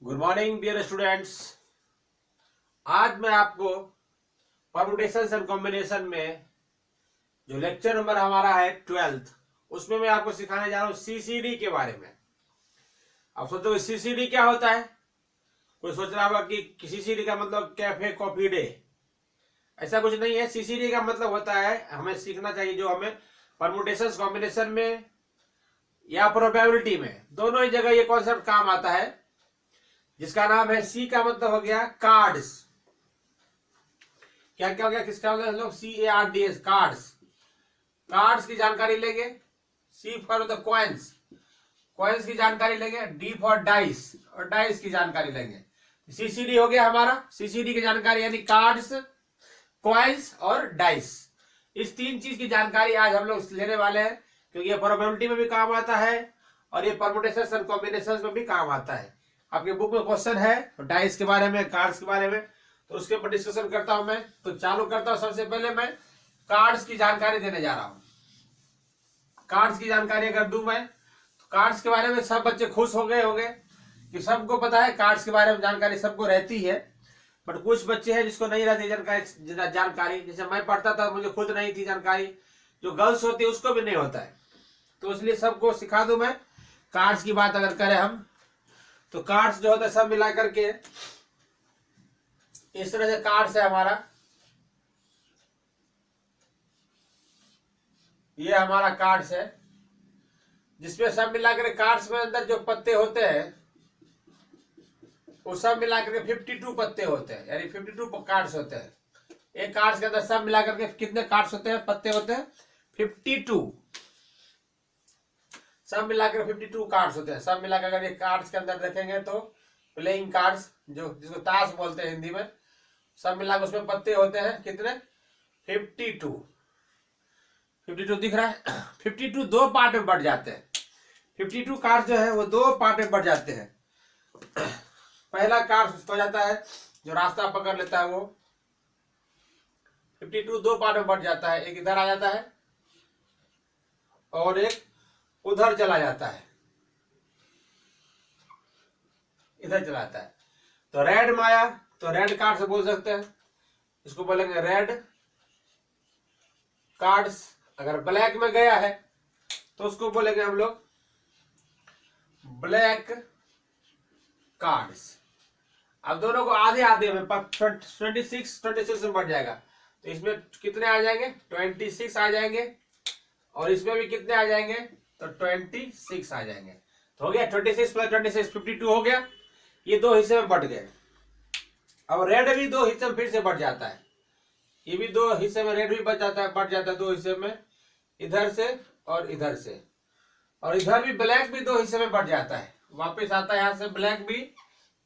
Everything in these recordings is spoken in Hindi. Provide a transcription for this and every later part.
Good morning dear students. आज मैं आपको परमुटेशन एंड कॉम्बिनेशन में जो लेक्चर नंबर हमारा है 12th, उसमें मैं आपको सिखाने जा रहा हूँ सीसीडी के बारे में। अब सोचो सीसीडी क्या होता है। कोई सोच रहा होगा कि सीसीडी का मतलब कैफे कॉफी डे। ऐसा कुछ नहीं है। सीसीडी का मतलब होता है हमें सीखना चाहिए जो हमें परमुटेशन कॉम्बिनेशन में या प्रोबेबिलिटी में दोनों ही जगह ये कॉन्सेप्ट काम आता है, जिसका नाम है सी का मतलब हो गया कार्ड्स। क्या क्या हो गया, किसका मतलब लोग CARDS कार्ड्स। कार्ड्स की जानकारी लेंगे। C for the coins, coins की जानकारी लेंगे। D फॉर डाइस, और डाइस की जानकारी लेंगे। सीसीडी हो गया हमारा। सीसीडी की जानकारी यानी कार्ड्स, कॉइन्स और डाइस। इस तीन चीज की जानकारी आज हम लोग लेने वाले हैं, क्योंकि ये प्रोबेबिलिटी में भी काम आता है और ये परमुटेशन और कॉम्बिनेशन में भी काम आता है। आपके बुक में क्वेश्चन है डाइस के बारे में, कार्ड्स के बारे में, तो उसके ऊपर डिस्कशन करता हूं मैं। तो चालू करता हूं। सबसे पहले मैं कार्ड्स की जानकारी देने जा रहा हूं। कार्ड्स की जानकारी अगर दूं मैं, तो कार्ड्स के बारे में सब बच्चे खुश हो गए होंगे कि सबको पता है कार्ड्स के बारे में जानकारी सबको रहती है। बट कुछ बच्चे हैं जिसको नहीं रहती जानकारी। जैसे मैं पढ़ता था, मुझे खुद नहीं थी जानकारी। जो गर्ल्स होती है उसको भी नहीं होता है, तो इसलिए सबको सिखा दूं मैं। कार्ड्स की बात अगर करें हम, तो कार्ड्स जो होता है सब मिला करके इस तरह से कार्ड्स है हमारा। ये हमारा कार्ड्स है, जिसमें सब मिलाकर कार्ड्स में अंदर जो पत्ते होते हैं वो सब मिलाकर के 52 पत्ते होते हैं, यानी 52 कार्ड्स होते हैं। एक कार्ड्स के अंदर सब मिलाकर के कितने कार्ड्स होते हैं, पत्ते होते हैं 52। सब मिलाकर 52 कार्ड्स होते हैं। सब मिलाकर अगर ये कार्ड्स के अंदर देखेंगे तो प्लेइंग कार्ड्स, जो जिसको ताश बोलते हैं हिंदी में, सब मिलाकर उसमें पत्ते होते हैं कितने, 52। 52 दिख रहा है। 52 दो पार्ट में बढ़ जाते हैं। 52 कार्ड्स जो है वो दो पार्ट में बढ़ जाते हैं। पहला कार्ड हो जाता है जो रास्ता पकड़ लेता है, वो 52 दो पार्ट में बढ़ जाता है। एक इधर आ जाता है और एक उधर चला जाता है, इधर चला जाता है। तो रेड में आया तो रेड कार्ड से बोल सकते हैं, इसको बोलेंगे रेड कार्ड्स। अगर ब्लैक में गया है तो उसको बोलेंगे हम लोग ब्लैक कार्ड्स। अब दोनों को आधे आधे में 26 में बढ़ जाएगा, तो इसमें कितने आ जाएंगे, 26 आ जाएंगे, और इसमें भी कितने आ जाएंगे, तो 26 आ जाएंगे। तो हो गया 26 प्लस 26 52 हो गया। ये दो हिस्से में बढ़ गए। अब रेड भी दो हिस्से में फिर से बढ़ जाता है। ये भी दो हिस्से में रेड भी बढ़ जाता है दो हिस्से में, इधर से और इधर से। और इधर भी ब्लैक भी दो हिस्से में बढ़ जाता है, वापस आता है यहां से, ब्लैक भी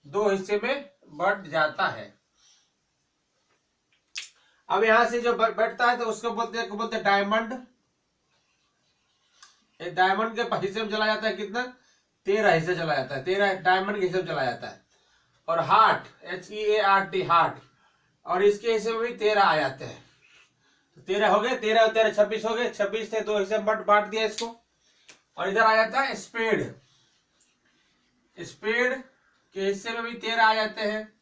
दो हिस्से में बढ़ जाता है। अब यहां से जो बढ़ता है तो उसको बोलते हैं डायमंड। डायमंड के हिस्से में चला जाता है कितना, 13 हिस्से चला जाता है। 13 डायमंड के हिस्से में चला जाता है। और हार्ट, HEART हार्ट, और इसके हिस्से में भी 13 आ जाते हैं। तो 13 हो गए, 13 और 13 26 हो गए। 26 थे, दो हिस्से में बांट दिया इसको। और इधर आ जाता है स्पेड। स्पेड के हिस्से में भी 13 आ जाते हैं।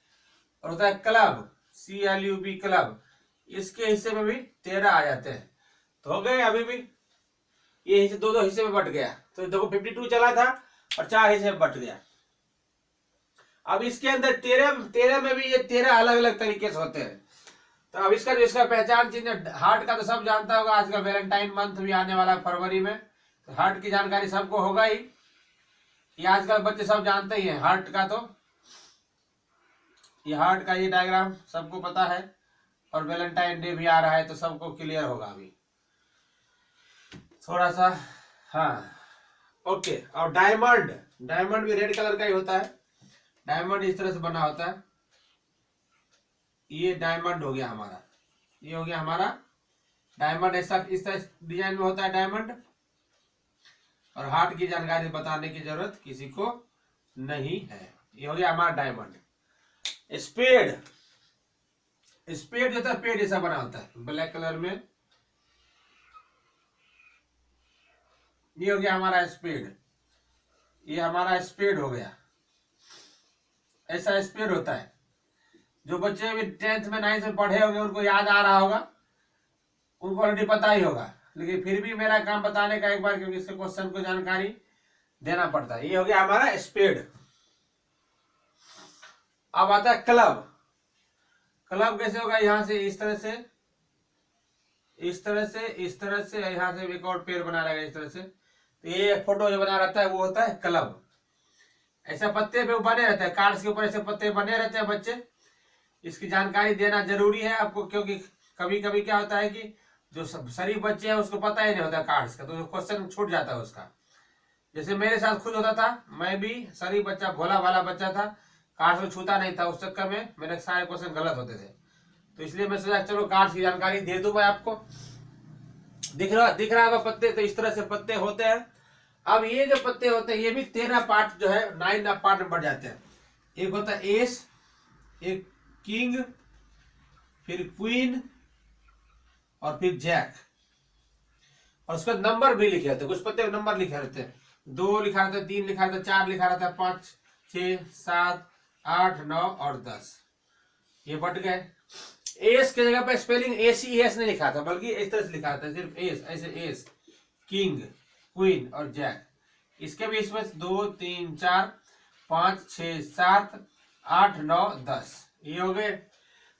और होता है क्लब, CLUB क्लब, इसके हिस्से में भी 13 आ जाते हैं। तो हो गए। अभी भी ये हिस्से दो हिस्से में बट गया, तो देखो 52 चला था और 4 हिस्से में बट गया। अब इसके अंदर 13 में भी ये 13 अलग अलग तरीके से होते हैं। तो अब इसका पहचान चिन्ह हार्ट का तो सब जानता होगा। आजकल वैलेंटाइन मंथ भी आने वाला है फरवरी में, तो हार्ट की जानकारी सबको होगा ही। ये आजकल बच्चे सब जानते ही हैं हार्ट का। तो ये हार्ट का ये डायग्राम सबको पता है, और वैलेंटाइन डे भी आ रहा है तो सबको क्लियर होगा अभी थोड़ा सा। हाँ, ओके। और डायमंड, डायमंड भी रेड कलर का ही होता है। डायमंड इस तरह से बना होता है। ये डायमंड हो गया हमारा, ये हो गया हमारा डायमंड। ऐसा इस तरह डिजाइन में होता है डायमंड। और हार्ट की जानकारी बताने की जरूरत किसी को नहीं है। ये हो गया हमारा डायमंड। स्पेड, स्पेड जो था पेड़ जैसा बना होता है ब्लैक कलर में। ये हो गया हमारा स्पेड, ये हमारा स्पेड हो गया। ऐसा स्पेड होता है। जो बच्चे अभी 10th में 9th में पढ़े होंगे उनको याद आ रहा होगा, उनको ऑलरेडी पता ही होगा, लेकिन फिर भी मेरा काम बताने का एक बार, क्योंकि इसके क्वेश्चन को जानकारी देना पड़ता है। ये हो गया हमारा स्पेड। अब आता है क्लब। क्लब कैसे होगा? यहां से इस तरह से, इस तरह से, इस तरह से, यहां से एक और पेड़ बना रहेगा इस तरह से। तो ये फोटो जो बना रहता है वो होता है क्लब। ऐसा पत्ते पे बने रहते हैं, कार्ड्स के ऊपर ऐसे पत्ते बने रहते हैं बच्चे। इसकी जानकारी देना जरूरी है आपको, क्योंकि कभी कभी क्या होता है कि जो शरीफ बच्चे हैं उसको पता ही नहीं होता कार्ड्स का, तो क्वेश्चन छूट जाता है उसका। जैसे मेरे साथ खुद होता था, मैं भी शरीफ बच्चा, भोला भाला बच्चा था, कार्ड्स को छूता नहीं था। उस चक्कर में मेरे सारे क्वेश्चन गलत होते थे। तो इसलिए मैं सोचा चलो कार्ड्स की जानकारी दे दूं मैं आपको। दिख रहा होगा पत्ते, तो इस तरह से पत्ते होते हैं। अब ये जो पत्ते होते हैं ये भी 13 पार्ट जो है 9 पार्ट में बढ़ जाते हैं। एक होता है एस, एक किंग, फिर क्वीन और फिर जैक, और उसका नंबर भी लिखे रहते हैं। कुछ पत्ते नंबर लिखे रहते हैं, 2 लिखा रहता है, 3 लिखा रहता है, 4 लिखा रहता है, 5, 6, 7, 8, 9 और 10। ये बट गए। एस की जगह पर स्पेलिंग ACES नहीं लिखा था, बल्कि इस तरह से लिखा था, सिर्फ एस, ऐसे एस, किंग, क्वीन और जैक। इसके भी इसमें 2, 3, 4, 5, 6, 7, 8, 9, 10 ये हो गए।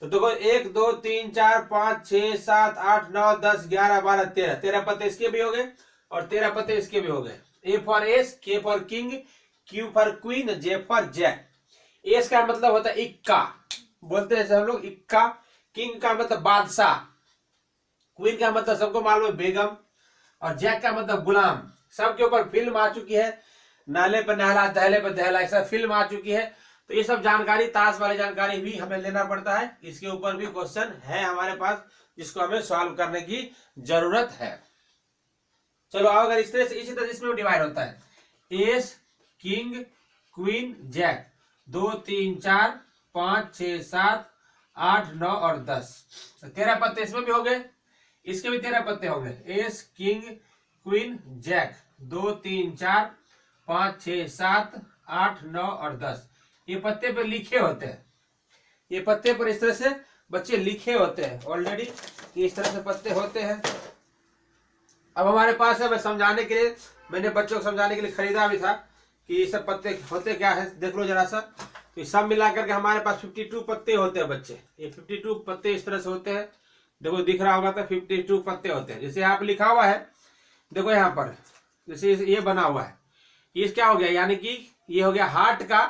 तो देखो 1, 2, 3, 4, 5, 6, 7, 8, 9, 10, 11, 12, 13, 13 पत्ते इसके भी हो गए और 13 पत्ते इसके भी हो गए। A for ace, K for king, Q for queen, J for jack. Ace का मतलब होता है इक्का, बोलते हैं हम लोग इक्का। किंग का मतलब बादशाह, क्वीन का मतलब सबको मालूम है बेगम, और जैक का मतलब गुलाम। सबके ऊपर फिल्म आ चुकी है, नाले पर नहला, दहले पर दहला, ऐसा फिल्म आ चुकी है। तो ये सब जानकारी, ताश वाली जानकारी भी हमें लेना पड़ता है। इसके ऊपर भी क्वेश्चन है हमारे पास, जिसको हमें सॉल्व करने की जरूरत है। चलो अगर इस तरह से, इसी तरह इसमें डिवाइड होता है एस, किंग, क्वीन, जैक, 2, 3, 4, 5, 6, 7, 8, 9 और 10। 13 पत्ते इसमें भी हो गए, इसके भी 13 पत्ते होंगे। एस, किंग, क्वीन, जैक, 2, 3, 4, 5, 6, 7, 8, 9 और 10। ये पत्ते पर लिखे होते हैं, ये पत्ते पर इस तरह से बच्चे लिखे होते हैं ऑलरेडी, इस तरह से पत्ते होते हैं। अब हमारे पास है, मैं समझाने के लिए, मैंने बच्चों को समझाने के लिए खरीदा भी था कि ये सब पत्ते होते क्या है, देख लो जरा सा। तो ये सब मिलाकर के हमारे पास 52 पत्ते होते हैं बच्चे। ये 52 पत्ते इस तरह से होते हैं, देखो दिख रहा होगा, तो 52 पत्ते होते हैं। जैसे यहाँ पे लिखा हुआ है, देखो यहाँ पर जैसे ये बना हुआ है, ये क्या हो गया, यानी कि ये हो गया हार्ट का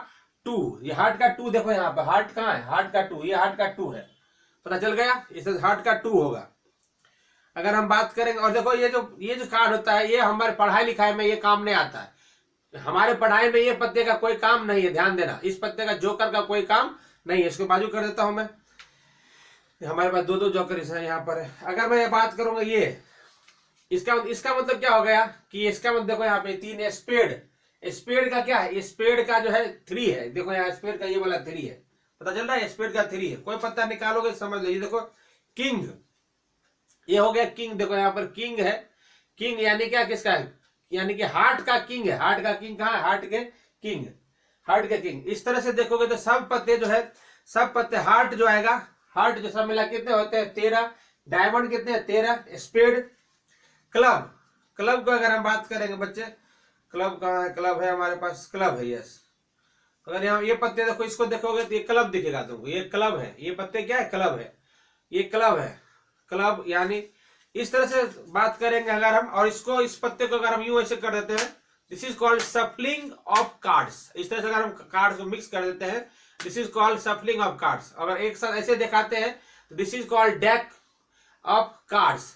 2। ये हार्ट का 2, देखो यहाँ पे हार्ट कहाँ है, हार्ट का 2, ये हार्ट का 2 है, पता चल गया, इसे हार्ट का 2 होगा। अगर हम बात करेंगे, और देखो ये जो कार्ड होता है, ये हमारे पढ़ाई लिखाई में ये काम नहीं आता है। हमारे पढ़ाई में ये पत्ते का कोई काम नहीं है, ध्यान देना, इस पत्ते का जोकर का कोई काम नहीं है। इसको बाजू कर देता हूं मैं, हमारे पास 2 जोकर यहाँ पर है। अगर मैं बात करूंगा ये, इसका मतलब क्या हो गया कि इसका मतलब देखो यहाँ पे 3 स्पेड। स्पेड का क्या है, स्पेड का जो है 3 है, देखो यहाँ स्पेड का ये वाला 3 है, पता चल रहा है, स्पेड का 3 है। कोई पत्ता निकालोगे समझ लो, ये देखो किंग, ये हो गया किंग, देखो यहाँ पर किंग है। किंग यानी क्या, किसका है, यानी कि हार्ट का किंग है। हार्ट का किंग कहाँ है, हार्ट के किंग, हार्ट के किंग। इस तरह से देखोगे तो सब पत्ते जो है, सब पत्ते, हार्ट जो आएगा, हार्ट जो सब मिला कितने होते हैं 13, डायमंड कितने हैं 13, स्पेड, क्लब, क्लब को अगर हम बात करेंगे बच्चे, क्लब कहाँ है, क्लब है हमारे पास, क्लब है, यस। अगर यहाँ ये पत्ते देखो, इसको देखोगे तो ये क्लब दिखेगा तुमको, ये क्लब है, ये पत्ते क्या है, क्लब है, ये क्लब है, क्लब। यानी इस तरह से बात करेंगे अगर हम, और इसको, इस पत्ते को अगर हम यूं ऐसे कर देते हैं, this is called सफलिंग of cards. इस तरह से अगर हम कार्ड्स को मिक्स कर देते हैं, this is called सफलिंग of cards. अगर एक साथ ऐसे दिखाते हैं, this is called deck of cards.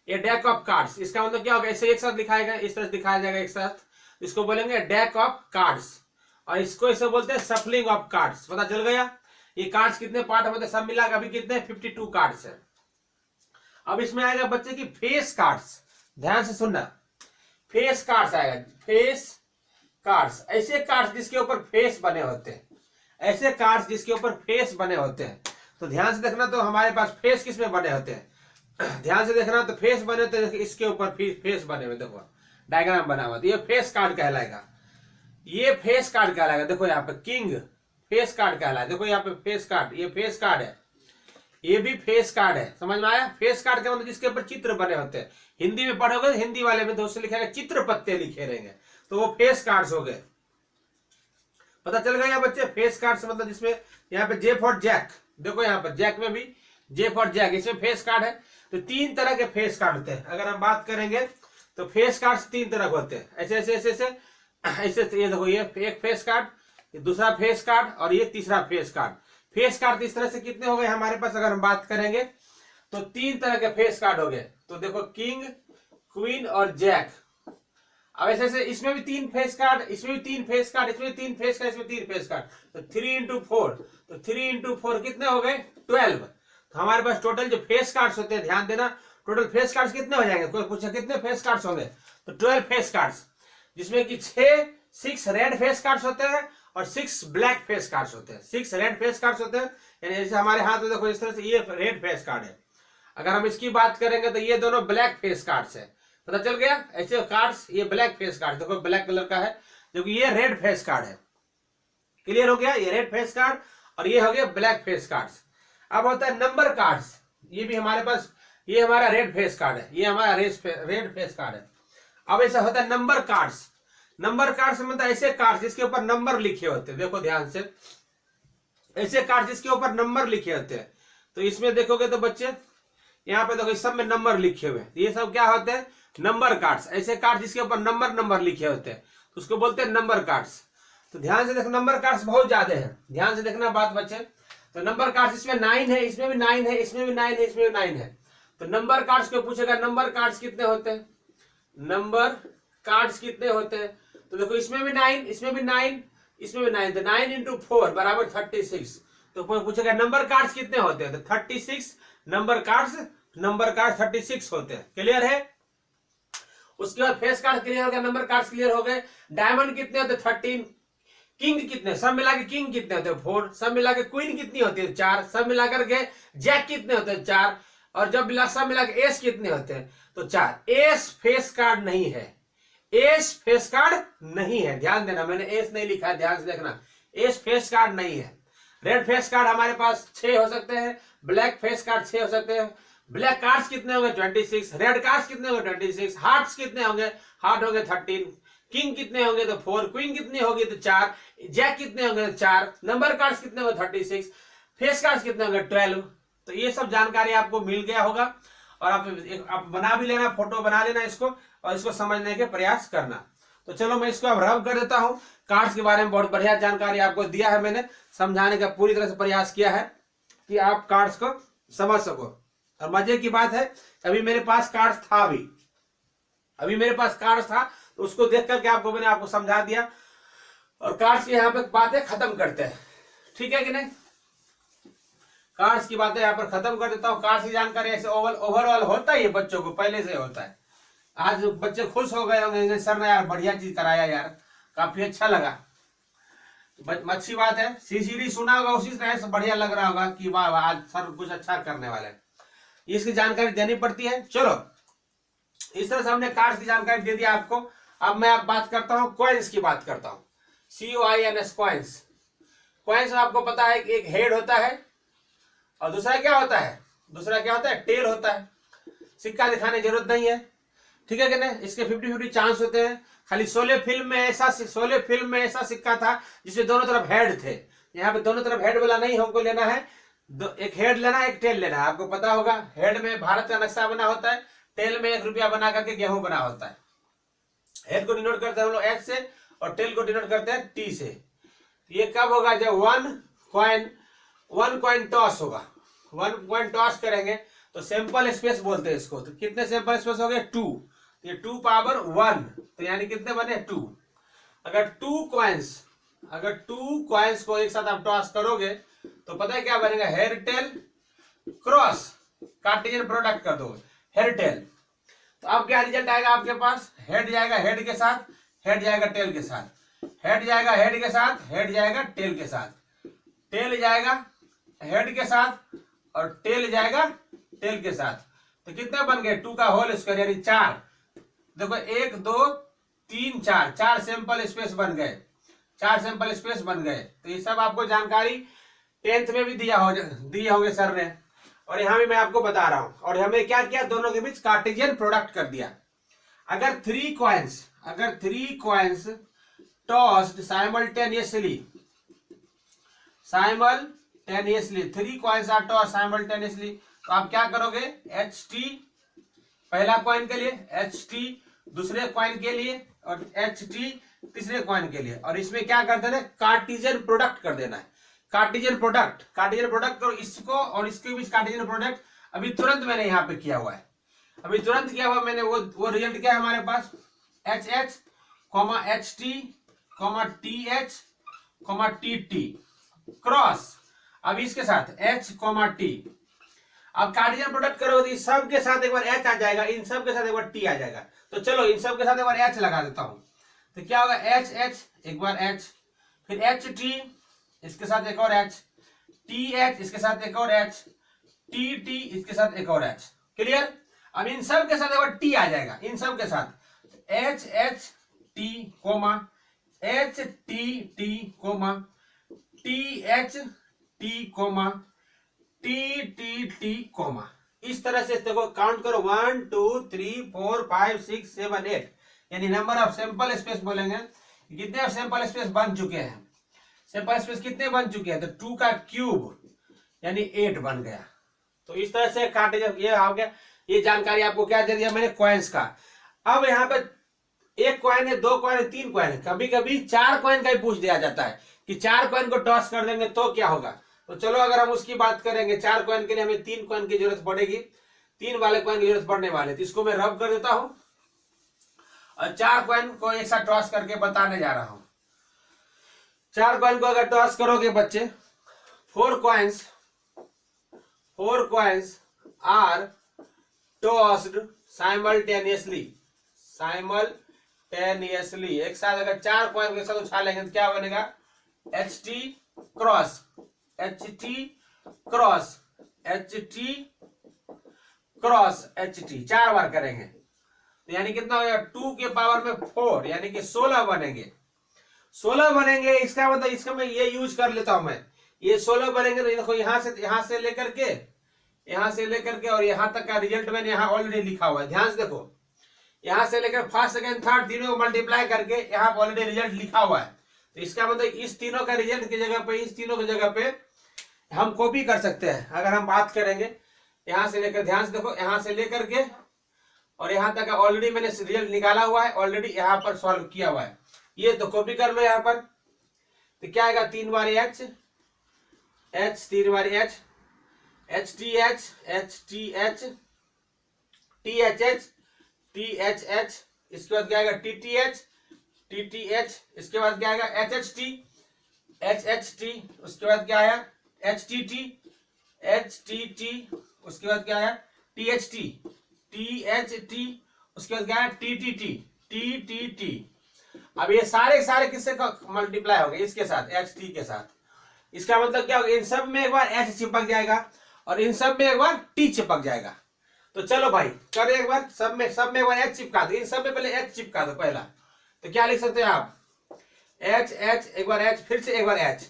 ये डेक ऑफ कार्ड्स, इसका मतलब क्या होगा, ऐसे एक साथ दिखाएगा, इस तरह से दिखाया जाएगा एक साथ, इसको बोलेंगे डेक ऑफ कार्ड्स, और इसको इसे बोलते हैं सफलिंग ऑफ कार्ड्स। पता चल गया, ये कार्ड्स कितने पार्ट होते हैं, सब मिला अभी कितने 52 कार्ड्स है। अब इसमें आएगा बच्चे की फेस कार्ड्स, ध्यान से सुनना, फेस कार्ड्स आएगा, फेस कार्ड्स, ऐसे कार्ड्स जिसके ऊपर फेस बने होते हैं, ऐसे कार्ड्स जिसके ऊपर फेस बने होते हैं। तो ध्यान से देखना, तो हमारे पास फेस किसमें बने होते हैं, ध्यान से देखना, तो फेस बने होते हैं, इसके ऊपर फेस बने हुए, देखो डायग्राम बना हुआ, तो ये फेस कार्ड कहलाएगा, ये फेस कार्ड कहलाएगा। देखो यहाँ पे किंग, फेस कार्ड कहलाए। देखो यहाँ पे फेस कार्ड, ये फेस कार्ड है, ये भी फेस कार्ड है। समझ में आया? फेस कार्ड का मतलब जिसके ऊपर चित्र बने होते हैं। हिंदी में पढ़ोगे, हिंदी वाले में दोस्तों लिखेगा चित्र पत्ते लिखे रहेंगे, तो वो फेस कार्ड्स हो गए। पता चल गया बच्चे? फेस कार्ड से मतलब जिसमें यहाँ पे जे फॉर जैक, देखो यहाँ पर जैक में भी जे फॉर जैक, इसमें फेस कार्ड है। तो 3 तरह के फेस कार्ड होते हैं। अगर हम बात करेंगे तो फेस कार्ड 3 तरह के होते हैं, ऐसे ऐसे ऐसे ऐसे ऐसे। ये देखो, ये एक फेस कार्ड, दूसरा फेस कार्ड और ये तीसरा फेस कार्ड। फेस कार्ड इस तरह से कितने हो गए हमारे पास? अगर हम बात करेंगे तो 3 तरह के फेस कार्ड हो गए। तो देखो किंग, क्वीन और जैक। अब ऐसे ऐसे इसमें भी 3 फेस कार्ड, इसमें भी 3 फेस कार्ड, इसमें 3 फेस कार्ड, इसमें 3 फेस कार्ड। तो 3 into 4, तो 3 into 4 कितने हो गए? 12। तो हमारे पास टोटल जो फेस कार्ड्स होते हैं, ध्यान देना, टोटल फेस कार्ड्स कितने हो जाएंगे? कोई पूछा कितने फेस कार्ड्स होंगे? तो 12 फेस कार्ड्स, जिसमें कि 6 रेड फेस कार्ड्स होते हैं और 6 ब्लैक फेस कार्ड्स होते हैं। 6 रेड फेस कार्ड्स होते हैं, यानी जैसे हमारे हाथ में देखो इस तरह से ये रेड फेस कार्ड है। अगर हम इसकी बात करेंगे तो ये दोनों ब्लैक फेस कार्ड्स है। पता चल गया? ऐसे कार्ड्स, ये ब्लैक फेस कार्ड, देखो ब्लैक कलर का है, जबकि ये रेड फेस कार्ड है। क्लियर हो गया? ये रेड फेस कार्ड और ये हो गया ब्लैक फेस कार्ड्स। अब होता है नंबर कार्ड्स, ये भी हमारे पास, ये हमारा रेड फेस कार्ड है, ये हमारा रेड फेस कार्ड है। अब ऐसा होता है नंबर कार्ड्स। नंबर कार्ड्स मतलब ऐसे कार्ड्स जिसके ऊपर नंबर लिखे होते हैं। देखो ध्यान से, ऐसे कार्ड जिसके ऊपर नंबर लिखे होते हैं। तो इसमें देखोगे तो बच्चे यहाँ पे देखो, इस सब में नंबर लिखे हुए हैं, ये सब क्या होते हैं? Number cards. ऐसे कार्ड जिसके ऊपर नंबर लिखे होते हैं तो उसको बोलते हैं नंबर कार्ड्स। तो ध्यान से देखो, नंबर कार्ड्स बहुत ज्यादा है, ध्यान से देखना बात बच्चे। तो नंबर कार्ड्स इसमें 9 है, इसमें भी 9 है, इसमें भी 9 है, इसमें भी 9 है। तो नंबर कार्ड्स को पूछेगा नंबर कार्ड्स कितने होते हैं? नंबर कार्ड्स कितने होते हैं? तो देखो इसमें भी 9, इसमें भी 9, इसमें भी 9, तो 9 into 4 बराबर 36। तो पूछेगा नंबर कार्ड्स कितने होते हैं? तो 36 नंबर कार्ड 36 होते हैं। क्लियर है? उसके बाद फेस कार्ड क्लियर हो गया, नंबर कार्ड्स क्लियर हो गए। डायमंड कितने होते हैं? 13। किंग कितने? सब मिला के किंग कितने होते हैं? 4। सब मिला के क्वीन कितनी होती है? 4। सब मिलाकर के जैक कितने होते हैं? 4। और जब सब मिला के एस कितने होते हैं? तो 4। एस फेस कार्ड नहीं है, एस फेस कार्ड नहीं है। ध्यान देना, मैंने एस नहीं लिखा है, ध्यान से देखना, एस फेस कार्ड नहीं है। रेड फेस कार्ड हमारे पास 6 हो सकते हैं, ब्लैक फेस कार्ड 6 हो सकते हैं। ब्लैक कार्ड्स कितने होंगे? 26। रेड कार्ड्स कितने होंगे? 26। हार्ट्स कितने होंगे? हार्ट होंगे 13। किंग कितने होंगे? तो 4। क्वीन कितनी होगी? तो 4। जैक कितने होंगे? 4। नंबर कार्ड्स कितने होंगे? 36। फेस कार्ड्स कितने होंगे? 12। तो ये सब जानकारी आपको मिल गया होगा और आप बना भी लेना, फोटो बना लेना इसको और इसको समझने के प्रयास करना। तो चलो मैं इसको अब रब कर देता हूं। कार्ड्स के बारे में बहुत बढ़िया जानकारी आपको दिया है, मैंने समझाने का पूरी तरह से प्रयास किया है कि आप कार्ड्स को समझ सको। और मजे की बात है, अभी मेरे पास कार्ड्स था, अभी मेरे पास कार्ड्स था, तो उसको देख करके मैंने आपको समझा दिया। और कार्ड्स की यहाँ पे बातें खत्म करते हैं, ठीक है कि नहीं? कार्ड्स की बातें यहाँ पर खत्म कर देता हूँ। कार्ड्स की जानकारी ऐसे ओवरऑल होता ही है, बच्चों को पहले से होता है। आज बच्चे खुश हो गए होंगे, सर ने यार बढ़िया चीज कराया यार, काफी अच्छा लगा। अच्छी बात है, सीसीडी सुना होगा, उसी तरह से बढ़िया लग रहा होगा कि वाह आज सर कुछ अच्छा करने वाले हैं। इसकी जानकारी देनी पड़ती है। चलो, इस तरह से हमने कार्ड्स की जानकारी दे दिया आपको। अब मैं बात करता हूँ कॉइन्स की, बात करता हूँ। COINS coins. कॉइन्स में आपको पता है कि एक हेड होता है और दूसरा क्या होता है? दूसरा क्या होता है? टेल होता है। सिक्का दिखाने की जरूरत नहीं है, ठीक है कि नहीं? इसके 50-50 चांस होते हैं। खाली शोले फिल्म में ऐसा सिक्का था जिसमें दोनों तरफ हेड थे। यहाँ पे दोनों तरफ हेड वाला नहीं हमको लेना है, एक हेड लेना है, एक टेल लेना है। आपको पता होगा हेड में भारत का नक्शा बना होता है, टेल में 1 रुपया बना करके गेहूं बना होता है। हेड को डिनोट करते हैं हम लोग H से और टेल को डिनोट करते हैं T से। ये कब होगा? जब 1 कॉइन टॉस होगा। 1 कॉइन टॉस करेंगे तो सैंपल स्पेस बोलते हैं इसको। तो कितने सैंपल स्पेस हो गए? 2। ये 2 पावर 1, तो यानी कितने बने? 2। अगर 2 कॉइन्स को एक साथ आप टॉस करोगे तो पता है क्या बनेगा? Hair tail cross, Cartesian product कर दो, हेयर टेल। तो अब क्या रिजल्ट आएगा आपके पास? हेड जाएगा हेड के साथ, हेड जाएगा टेल के साथ, हेड जाएगा हेड के साथ, हेड जाएगा टेल के साथ, टेल जाएगा हेड के साथ और टेल जाएगा टेल के साथ। तो कितने बन गए? 2 का होल स्क्वायर यानी 4। देखो 1 2 3 4 सैंपल स्पेस बन गए। 4 सैंपल स्पेस बन गए। तो ये सब आपको जानकारी 10th में भी दिए होंगे सर ने, और यहाँ भी मैं आपको बता रहा हूं। और हमें क्या किया, दोनों के बीच कार्टेशियन प्रोडक्ट कर दिया। अगर 3 coins tossed simultaneously 3 coins are tossed simultaneously, तो आप क्या करोगे, HT पहला कॉइन के लिए, HT दूसरे कॉइन के लिए, और HT तीसरे कॉइन के लिए। और इसमें क्या कर देना है, कार्टेशियन प्रोडक्ट कर देना है। कार्टेशियन प्रोडक्ट करो, इसको और इसके बीच कार्टेशियन प्रोडक्ट अभी तुरंत मैंने यहाँ पे किया हुआ है, अभी तुरंत किया हुआ मैंने। वो रिजल्ट क्या है हमारे पास, HH, HT, TH, TT cross. अब इसके साथ H, T। अब कार्टेशियन प्रोडक्ट करोगे तो इस सब के साथ एक बार H आ जाएगा, इन सब के साथ एक बार T आ जाएगा। तो चलो इन सब के साथ एक बार H लगा देता हूं, तो क्या होगा, HH एक बार H, फिर HT इसके साथ एक और H, TH इसके साथ एक और H, TT इसके साथ एक और H। क्लियर। अब इन सब के साथ एक बार T आ जाएगा, इन सब के साथ HHT, HTT, TTT, इस तरह से देखो, काउंट करो 1 2 3 4 5 6 7 8, यानी नंबर ऑफ सैंपल स्पेस बोलेंगे, कितने सैंपल स्पेस बन चुके हैं, सैंपल स्पेस कितने बन चुके हैं, तो 2 का क्यूब यानी 8 बन गया। तो इस तरह से कार्टेशियन ये हो गया। ये जानकारी आपको क्या दे दिया मैंने, कॉइन्स का। अब यहाँ पे 1 कॉइन है, 2 कॉइन है, 3 कॉइन है, कभी कभी 4 कॉइन का ही पूछ दिया जाता है कि 4 कॉइन को टॉस कर देंगे तो क्या होगा। तो चलो अगर हम उसकी बात करेंगे, 4 कॉइन के लिए हमें 3 कॉइन की जरूरत पड़ेगी, 3 वाले कॉइन की जरूरत पड़ने वाले, तो इसको मैं रब कर देता हूं और 4 कॉइन को एक साथ टॉस करके बताने जा रहा हूं। 4 कॉइन को अगर टॉस करोगे बच्चे, 4 कॉइन्स आर टॉस्ड साइमल्टेनियसली, एक साथ अगर 4 कॉइन के साथ उछालेंगे तो क्या बनेगा, HT क्रॉस HT 4 बार करेंगे तो यानी कितना हो जाएगा, 2 के पावर में 4 यानी कि 16 बनेंगे। 16 बनेंगे, इसका मतलब इसका मैं ये यूज कर लेता हूं, मैं ये 16 बनेंगे। तो देखो यहां से लेकर के और यहां तक का रिजल्ट मैंने यहाँ ऑलरेडी लिखा हुआ है, ध्यान से देखो, यहां से लेकर फर्स्ट सेकंड थर्ड तीनों को मल्टीप्लाई करके यहाँ ऑलरेडी रिजल्ट लिखा हुआ है। तो इसका मतलब इस तीनों का रिजल्ट की जगह पे, इस तीनों की जगह पे हम कॉपी कर सकते हैं। अगर हम बात करेंगे यहां से लेकर, ध्यान से देखो, यहां से लेकर के और यहां तक ऑलरेडी मैंने रिजल्ट निकाला हुआ है, ऑलरेडी यहाँ पर सॉल्व किया हुआ है। ये तो कॉपी कर लो यहाँ पर, तो क्या आएगा, 3 बार H 3 बार H, HTH THH, इसके बाद क्या आएगा, TTH, इसके बाद क्या आएगा, HHT, उसके बाद क्या आया, HTT, उसके बाद क्या आया, THT, उसके बाद क्या है, TTT। अब ये सारे किससे मल्टीप्लाई हो गए, इसके साथ, HT के साथ। इसका मतलब क्या होगा, इन सब में एक बार H चिपक जाएगा और इन सब में एक बार T चिपक जाएगा। तो चलो भाई कर एक बार, सब में एक बार H चिपका दो, इन सब में पहले H चिपका दो पहला। तो क्या लिख सकते हैं आप, H एक बार H, फिर से एक बार H,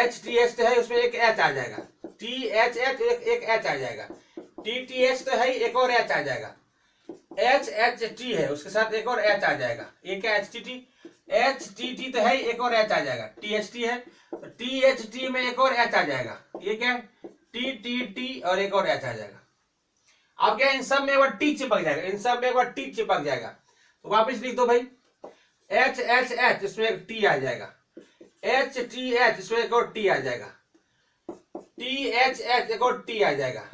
HTH तो है उसमें एक H आ जाएगा, THH एक H आ जाएगा, TTH तो है एक और H आ जाएगा, HHT है उसके साथ एक और H आ जाएगा, एक है HTT तो है एक और H आ जाएगा, THT है तो THT में एक और H आ जाएगा, ये क्या है TTT और एक और H आ जाएगा। अब क्या, इन सब में एक बार T चिपक जाएगा, इन सब में एक बार T चिपक जाएगा। तो वापिस लिख दो भाई, HHH इसमें एक T आ जाएगा, HTH इसमें एक और T आ जाएगा, THH एक और T आ जाएगा,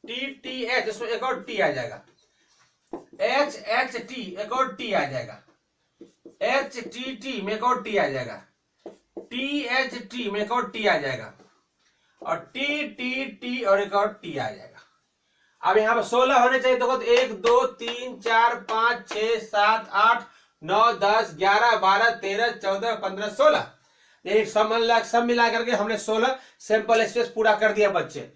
TTH इसमें एक और T आ जाएगा, HHT एक और T आ जाएगा, HTT में एक और T आ जाएगा, THT में एक और T आ जाएगा और TTT और एक और T आ जाएगा। अब यहाँ पर 16 होने चाहिए, देखो तो 1 2 3 4 5 6 7 8 9 10 11 12 13 14 15 16, यही सब मिला करके हमने 16 सैंपल स्पेस पूरा कर दिया बच्चे।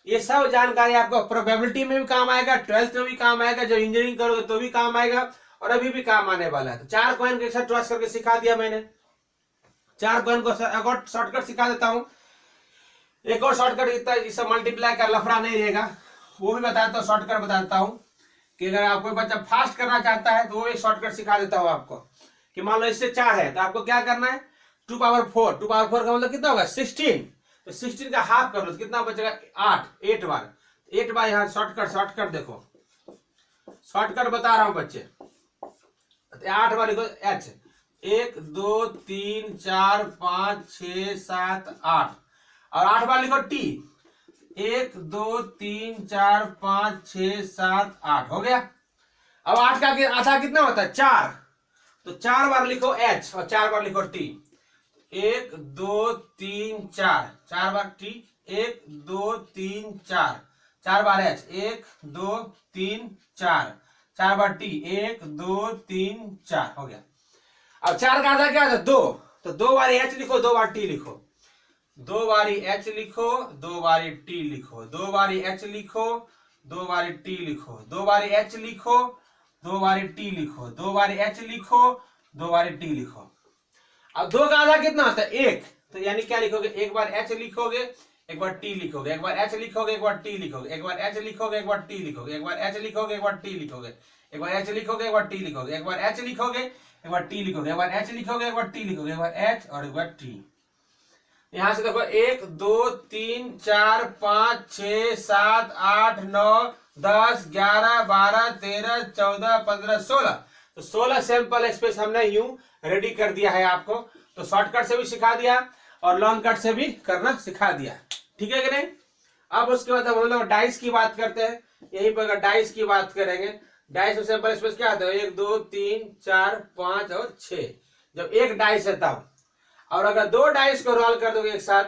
ये सब जानकारी आपको प्रोबेबिलिटी में भी काम आएगा, 12th में भी काम आएगा, जब इंजीनियरिंग करोगे तो भी काम आएगा और अभी भी काम आने वाला है। तो 4 कॉइन के साथ क्रॉस करके सिखा दिया मैंने। 4 कॉइन को एक और शॉर्टकट सिखा देता हूँ। एक और शॉर्टकट इतना इसे मल्टीप्लाई कर लफड़ा नहीं रहेगा, वो भी बताता हूँ, शॉर्टकट बताता हूँ कि अगर आपको बच्चा फास्ट करना चाहता है तो वो एक शॉर्टकट सिखा देता हूँ आपको। कि मान लो इससे 4 है तो आपको क्या करना है, 2 पावर 4, 2 पावर 4 का मतलब कितना होगा 16, तो 16 का हाफ कर लो तो कितना बचेगा 8 बार, 8 बार यहाँ शॉर्टकट देखो, शॉर्टकट बता रहा हूँ बच्चे। 8 बार लिखो एच, 1 2 3 4 5 6 7 8, और 8 बार लिखो टी, 1 2 3 4 5 6 7 8, हो गया। अब 8 का आधा कितना होता है 4, तो 4 बार लिखो एच और 4 बार लिखो टी, 1 2 3 4, 4 बार टी, 1 2 3 4, 4 बार एच, 1 2 3 4, 4 बार टी, 1 2 3 4, हो गया। अब 4 का आधा क्या होता है 2, तो 2 बारी एच लिखो, 2 बार टी लिखो, 2 बारी एच लिखो, 2 बारी टी लिखो, 2 बारी एच लिखो, 2 बारी टी लिखो, 2 बारी एच लिखो, 2 बारी टी लिखो, 2 बारी एच लिखो, 2 बारी टी लिखो। अब 2 का आधा कितना होता है 1, तो यानी क्या लिखोगे, एक बार एच लिखोगे, एक बार टी लिखोगे, एक बार एच लिखोगे, एक बार टी लिखोगे, एक बार एच लिखोगे, एक बार टी लिखोगे, एक बार एच लिखोगे, एक बार टी लिखोगे, एक बार एच लिखोगे, एक बार टी लिखोगे, एक बार एच लिखोगे, एक बार टी लिखोगे, एक बार एच लिखोगे, एक बार टी लिखोगे, एक बार एच और एक बार टी। यहां से देखो 1 2 3 4 5 6 7 8 9 10 11 12 13 14 15 16, तो 16 सैंपल स्पेस हमने यूं रेडी कर दिया है आपको। तो शॉर्टकट से भी सिखा दिया और लॉन्ग कट से भी करना सिखा दिया, ठीक है कि नहीं। अब उसके बाद हम लोग डाइस की बात करते हैं। यहीं पर अगर डाइस की बात करेंगे, डाइस में सैंपल स्पेस क्या आता है 1 2 3 4 5 और 6, जब एक डाइस है तब। और अगर 2 डाइस को रोल कर दोगे एक साथ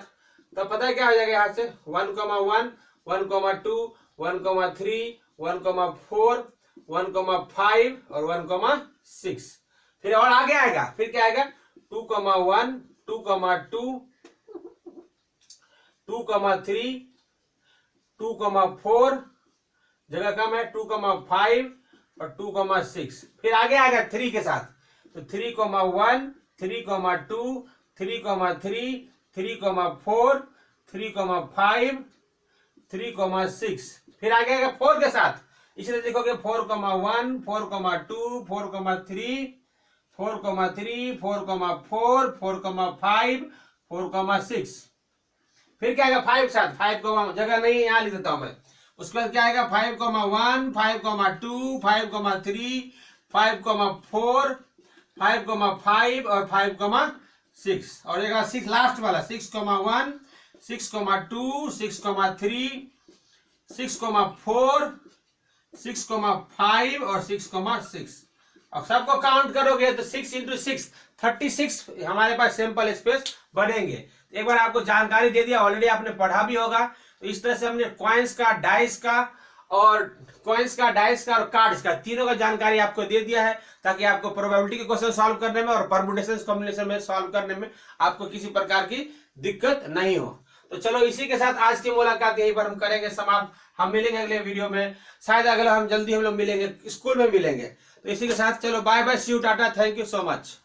तो पता है क्या हो जाएगा, यहाँ से 1, 1 1, 2 1, 3 1, 4 1, 5 और 1, 6। फिर और आगे आएगा, फिर क्या आएगा 2, 1 2, 2 2, 3 2, 4, जगह कम है 2, 5 और 2, 6। फिर आगे आएगा 3 के साथ, तो 3, 1 3, 2 3, 3 3, 4 3, 5 3, 6। फिर आगे आएगा 4 के साथ, इसलिए लिखोगे 4, 1 4, 2 4, 3 4, 3 4, 4 4, 5 4, 6। फिर क्या आएगा 5 के साथ, 5 को जगह नहीं है यहाँ लिख देता हूं मैं। उसके बाद क्या आएगा 5, 1 5, 2 5, 3 5, 4 5, और 5, 6, और एक 6 लास्ट वाला 6, 1 6, 2 6, 3 6, 4 6, 5 और 6, और सबको काउंट करोगे तो 6 × 6 36 हमारे पास सैंपल स्पेस बढ़ेंगे। एक बार आपको जानकारी दे दिया, ऑलरेडी आपने पढ़ा भी होगा। तो इस तरह से हमने कॉइन्स का, डाइस का और कार्ड्स का तीनों का जानकारी आपको दे दिया है, ताकि आपको प्रोबेबिलिटी के क्वेश्चन सॉल्व करने में और परम्यूटेशन कॉम्बिनेशन में सॉल्व करने में आपको किसी प्रकार की दिक्कत नहीं हो। तो चलो इसी के साथ आज की मुलाकात यहीं पर हम करेंगे समाप्त। हम मिलेंगे अगले वीडियो में, शायद अगला हम लोग मिलेंगे, स्कूल में मिलेंगे। तो इसी के साथ चलो bye bye, see you, tata, thank you so much.